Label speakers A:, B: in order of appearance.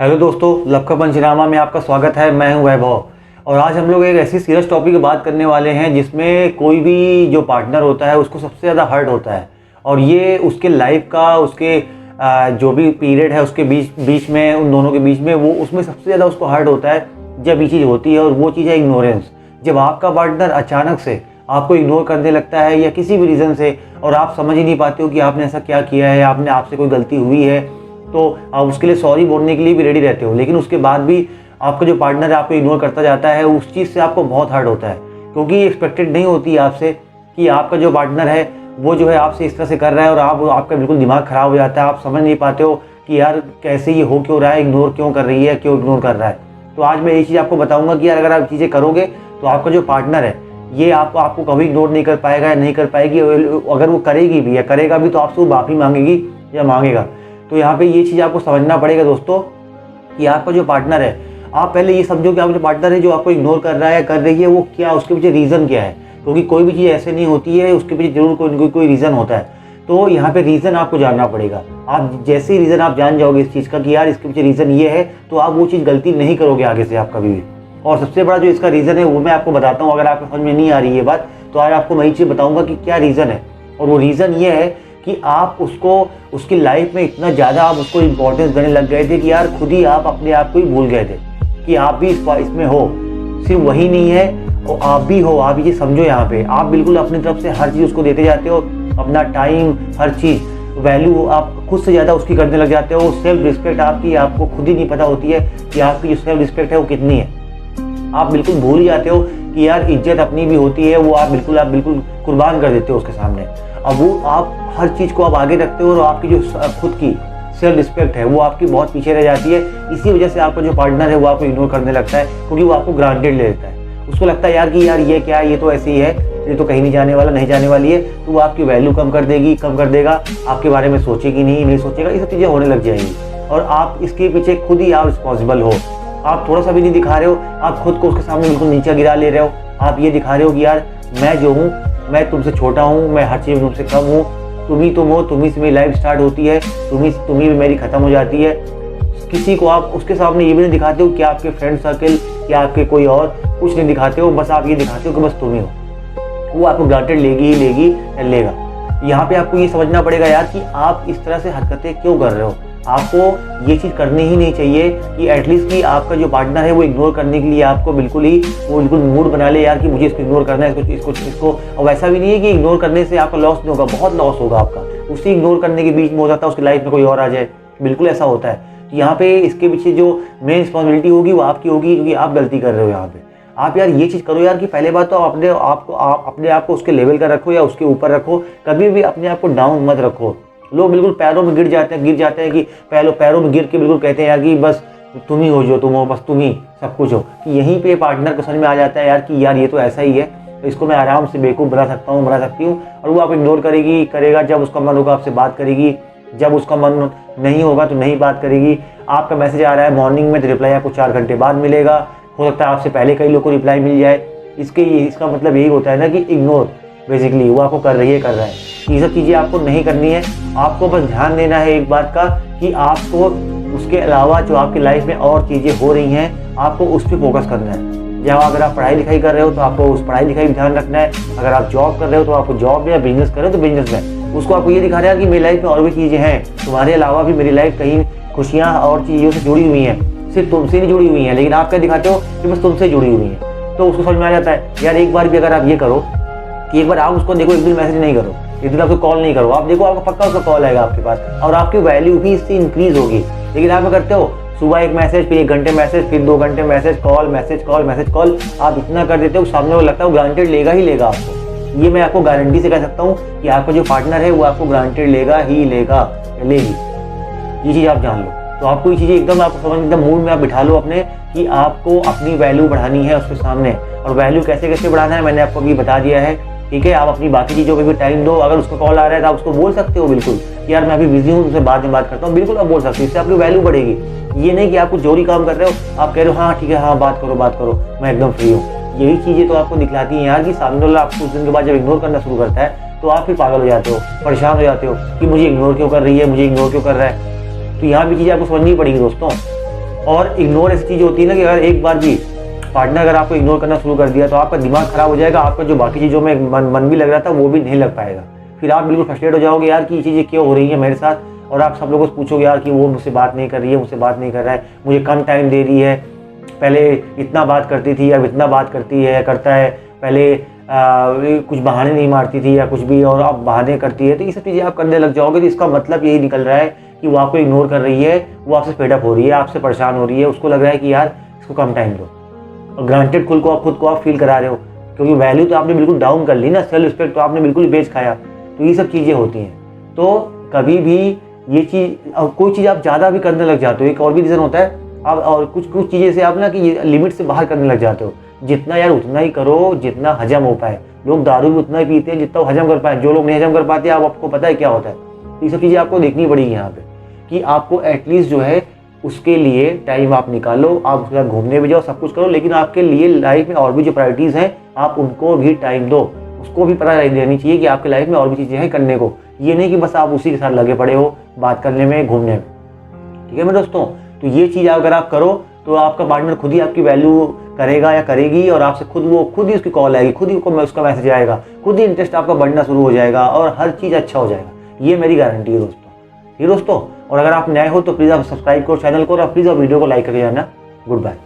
A: Hello दोस्तों, love पंचनामा में आपका स्वागत है। मैं हूं वैभव और आज हम लोग एक ऐसी सीरियस टॉपिक की बात करने वाले हैं जिसमें कोई भी जो पार्टनर होता है उसको सबसे ज़्यादा हर्ट होता है और ये उसके लाइफ का उसके जो भी पीरियड है उसके बीच बीच में उन दोनों के बीच में वो उसमें सबसे ज़्यादा उसको हर्ट होता है जब ये चीज़ होती है और वो चीज़ है इग्नोरेंस। जब आपका पार्टनर अचानक से आपको इग्नोर करने लगता है या किसी भी रीज़न से और आप समझ ही नहीं पाते हो कि आपने ऐसा क्या किया है, आपने आपसे कोई गलती हुई है, तो आप उसके लिए सॉरी बोलने के लिए भी रेडी रहते हो, लेकिन उसके बाद भी आपका जो पार्टनर है आपको इग्नोर करता जाता है। उस चीज़ से आपको बहुत हर्ट होता है क्योंकि एक्सपेक्टेड नहीं होती है आपसे कि आपका जो पार्टनर है वो जो है आपसे इस तरह से कर रहा है और आपका बिल्कुल दिमाग ख़राब हो जाता है। आप समझ नहीं पाते हो कि यार कैसे ये हो क्यों रहा है, इग्नोर क्यों कर रही है, क्यों इग्नोर कर रहा है। तो आज मैं ये चीज़ आपको बताऊँगा कि यार अगर आप चीज़ें करोगे तो आपका जो पार्टनर है ये आपको कभी इग्नोर नहीं कर पाएगा या नहीं कर पाएगी। अगर वो करेगी भी या करेगा भी तो आपसे वो माफ़ी मांगेगी या मांगेगा। तो यहाँ पे ये चीज़ आपको समझना पड़ेगा दोस्तों कि आपका जो पार्टनर है, आप पहले ये समझो कि आपका जो पार्टनर है जो आपको इग्नोर कर रहा है कर रही है वो क्या, उसके पीछे रीज़न क्या है। क्योंकि कोई भी चीज़ ऐसे नहीं होती है, उसके पीछे जरूर कोई रीज़न होता है। तो यहाँ पे रीज़न आपको जानना पड़ेगा। आप जैसे ही रीज़न आप जान जाओगे इस चीज़ का कि यार इसके पीछे रीज़न ये है, तो आप वो चीज़ गलती नहीं करोगे आगे से आप कभी भी। और सबसे बड़ा जो इसका रीज़न है वो मैं आपको बताता हूँ। अगर आपको समझ में नहीं आ रही है बात तो आज आपको मैं ये चीज़ बताऊँगा कि क्या रीज़न है। और वो रीज़न ये है कि आप उसको उसकी लाइफ में इतना ज़्यादा आप उसको इम्पोर्टेंस देने लग गए थे कि यार खुद ही आप अपने आप को ही भूल गए थे कि आप भी इसमें हो। सिर्फ वही नहीं है और आप भी हो। आप ये समझो, यहाँ पे आप बिल्कुल अपनी तरफ से हर चीज़ उसको देते जाते हो, अपना टाइम, हर चीज़, वैल्यू आप खुद से ज़्यादा उसकी करने लग जाते हो। सेल्फ रिस्पेक्ट आपकी आपको खुद ही नहीं पता होती है कि आपकी जो सेल्फ रिस्पेक्ट है वो कितनी है। आप बिल्कुल भूल ही जाते हो कि यार इज्जत अपनी भी होती है, वो आप बिल्कुल कुर्बान कर देते हो उसके सामने। अब वो आप हर चीज़ को आप आगे रखते हो और आपकी जो खुद की सेल्फ रिस्पेक्ट है वो आपकी बहुत पीछे रह जाती है। इसी वजह से आपका जो पार्टनर है वो आपको इग्नोर करने लगता है क्योंकि वो आपको ग्रांटेड ले लेता है। उसको लगता है यार कि यार ये क्या है, ये तो ऐसे ही है, ये तो कहीं नहीं जाने वाला, नहीं जाने वाली है। तो वो आपकी वैल्यू कम कर देगी, कम कर देगा, आपके बारे में सोचेगी नहीं सोचेगा, ये सब चीज़ें होने लग जाएंगी। और आप इसके पीछे खुद ही आप रिस्पॉन्सिबल हो। आप थोड़ा सा भी नहीं दिखा रहे हो, आप खुद को उसके सामने बिल्कुल नीचे गिरा ले रहे हो। आप ये दिखा रहे हो कि यार मैं जो हूँ, मैं तुमसे छोटा हूँ, मैं हर चीज़ तुमसे कम हूँ, तुम हो, तुम्ही से मेरी लाइफ स्टार्ट होती है, तुम्ही में मेरी ख़त्म हो जाती है। किसी को आप उसके सामने ये भी नहीं दिखाते हो कि आपके फ्रेंड सर्कल या आपके कोई और, कुछ नहीं दिखाते हो। बस आप ये दिखाते हो कि बस तुम ही हो। वो आपको ग्रांटेड लेगी ही लेगी या लेगा। यहाँ पे आपको ये समझना पड़ेगा यार कि आप इस तरह से हरकतें क्यों कर रहे हो। आपको ये चीज़ करनी ही नहीं चाहिए कि एटलीस्ट कि आपका जो पार्टनर है वो इग्नोर करने के लिए आपको बिल्कुल मूड बना ले यार कि मुझे इसको इग्नोर करना है, इसको। और वैसा भी नहीं है कि इग्नोर करने से आपका लॉस नहीं होगा, बहुत लॉस होगा आपका। उसी इग्नोर करने के बीच में हो जाता है उसकी लाइफ में कोई और आ जाए, बिल्कुल ऐसा होता है। तो यहाँ पे इसके पीछे जो मेन रिस्पॉन्सिबिलिटी होगी वो आपकी होगी क्योंकि आप गलती कर रहे हो यहाँ पे। आप यार ये चीज़ करो यार कि पहले बात तो अपने आप को उसके लेवल का रखो या उसके ऊपर रखो। कभी भी अपने आप को डाउन मत रखो। लोग बिल्कुल पैरों में गिर जाते हैं कि पैरों में गिर के बिल्कुल कहते हैं यार कि बस तुम ही हो जो तुम हो, बस तुम ही सब कुछ हो। कि यहीं पे पार्टनर को समझ में आ जाता है यार कि यार ये तो ऐसा ही है, तो इसको मैं आराम से बेवकूफ़ बना सकती हूँ। और वो आप इग्नोर करेगा जब उसका मन होगा आपसे बात करेगी, जब उसका मन नहीं होगा तो नहीं बात करेगी। आपका मैसेज आ रहा है मॉर्निंग में तो रिप्लाई आपको 4 घंटे बाद मिलेगा। हो सकता है आपसे पहले कई लोगों को रिप्लाई मिल जाए। इसका मतलब यही होता है ना कि इग्नोर बेसिकली वो आपको कर रहा है। ये सब चीज़ें आपको नहीं करनी है। आपको बस ध्यान देना है एक बात का कि आपको उसके अलावा जो आपकी लाइफ में और चीज़ें हो रही हैं आपको उस पर फोकस करना है। जहाँ अगर आप पढ़ाई लिखाई कर रहे हो तो आपको उस पढ़ाई लिखाई में ध्यान रखना है। अगर आप जॉब कर रहे हो तो आपको जॉब में, या बिजनेस कर रहे हो तो बिजनेस में उसको आपको ये दिखा रहा है कि मेरी लाइफ में और भी चीज़ें हैं, तुम्हारे अलावा भी मेरी लाइफ कहीं खुशियाँ और चीज़ों से जुड़ी हुई हैं, सिर्फ तुमसे नहीं जुड़ी हुई हैं। लेकिन आप क्या दिखाते हो कि बस तुमसे जुड़ी हुई हैं। तो उसको समझ में आ जाता है यार एक बार भी अगर आप ये करो कि एक बार आप उसको देखो, एक दिन मैसेज नहीं करो, एक दिन आपको कॉल नहीं करो, आप देखो आपको पक्का उसका कॉल आएगा आपके पास और आपकी वैल्यू भी इससे इंक्रीज होगी। लेकिन आप क्या करते हो, सुबह एक मैसेज, फिर 1 घंटे मैसेज, फिर 2 घंटे मैसेज कॉल, आप इतना कर देते हो सामने वो लगता है वो ग्रांटेड लेगा ही लेगा आपको। ये मैं आपको गारंटी से कह सकता हूँ कि आपका जो पार्टनर है वो आपको ग्रांटेड लेगा ही लेगा, लेगी। ये चीज़ आप जान लो। तो आपको ये चीज़ें एकदम आपको समझ एकदम मूड में आप बिठा लो अपने कि आपको अपनी वैल्यू बढ़ानी है उसके सामने। और वैल्यू कैसे बढ़ाना है मैंने आपको अभी बता दिया है, ठीक है। आप अपनी बाकी चीज़ों पे भी टाइम दो। अगर उसका कॉल आ रहा है तो आप उसको बोल सकते हो बिल्कुल कि यार मैं अभी बिजी हूँ, तुमसे बाद में बात करता हूँ, बिल्कुल आप बोल सकते हो। इससे आपकी वैल्यू बढ़ेगी। ये नहीं कि आप कुछ जोरी काम कर रहे हो, आप कह रहे हो हाँ ठीक है, हाँ बात करो, मैं एकदम फ्री हूँ। यही चीज़ें तो आपको दिखलाती हैं यार कि सामने वाला आपको कुछ दिन के बाद जब इग्नोर करना शुरू करता है तो आप फिर पागल हो जाते हो, परेशान हो जाते हो कि मुझे इग्नोर क्यों कर रही है, मुझे इग्नोर क्यों कर रहा है। तो यहाँ भी चीज़ें आपको समझनी पड़ेगी दोस्तों। और इग्नोर ऐसी चीज़ होती है ना कि अगर एक बार भी पार्टनर अगर आपको इग्नोर करना शुरू कर दिया तो आपका दिमाग खराब हो जाएगा, आपका जो बाकी चीज़ों में मन भी लग रहा था वो भी नहीं लग पाएगा। फिर आप बिल्कुल फ्रस्ट्रेट हो जाओगे यार कि ये चीज़ें क्यों हो रही है मेरे साथ, और आप सब लोगों से पूछोगे यार कि वो मुझसे बात नहीं कर रही है, मुझसे बात नहीं कर रहा है, मुझे कम टाइम दे रही है, पहले इतना बात करती थी अब इतना बात करती है करता है, पहले कुछ बहाने नहीं मारती थी या कुछ भी और अब बहाने करती है। तो ये सब चीज़ें आप करने लग जाओगे तो इसका मतलब यही निकल रहा है कि वो आपको इग्नोर कर रही है, वो आपसे फेडअप हो रही है, आपसे परेशान हो रही है, उसको लग रहा है कि यार इसको कम टाइम दो। और ग्रांटेड खुद को आप फील करा रहे हो, क्योंकि वैल्यू तो आपने बिल्कुल डाउन कर ली ना, सेल्फ रिस्पेक्ट तो आपने बिल्कुल बेच खाया। तो ये सब चीज़ें होती हैं। तो कभी भी ये चीज़, कोई चीज़ आप ज़्यादा भी करने लग जाते हो, एक और भी रीज़न होता है आप, और कुछ चीज़ें से आप ना कि लिमिट से बाहर करने लग जाते हो। जितना यार उतना ही करो जितना हजम हो पाए। लोग दारू भी उतना ही पीते हैं जितना वो हजम कर पाए, जो लोग नहीं हजम कर पाते आपको पता है क्या होता है। ये सब चीज़ें आपको देखनी पड़ेगी यहाँ पे कि आपको एटलीस्ट जो है उसके लिए टाइम आप निकालो, आप उसके साथ घूमने भी जाओ, सब कुछ करो, लेकिन आपके लिए लाइफ में और भी जो प्रायोरिटीज़ हैं आप उनको भी टाइम दो। उसको भी पता रहनी चाहिए कि आपकी लाइफ में और भी चीज़ें हैं करने को, ये नहीं कि बस आप उसी के साथ लगे पड़े हो बात करने में, घूमने में। ठीक है मेरे दोस्तों, तो ये चीज़ अगर आप करो तो आपका पार्टनर खुद ही आपकी वैल्यू करेगा या करेगी, और आपसे खुद ही उसकी कॉल आएगी, खुद ही उसका मैसेज आएगा, खुद ही इंटरेस्ट आपका बढ़ना शुरू हो जाएगा और हर चीज़ अच्छा हो जाएगा। ये मेरी गारंटी है दोस्तों। ये दोस्तों, और अगर आप नए हो तो प्लीज़ आप सब्सक्राइब करो चैनल को, और प्लीज़ आप वीडियो को लाइक करके जाना। Good bye.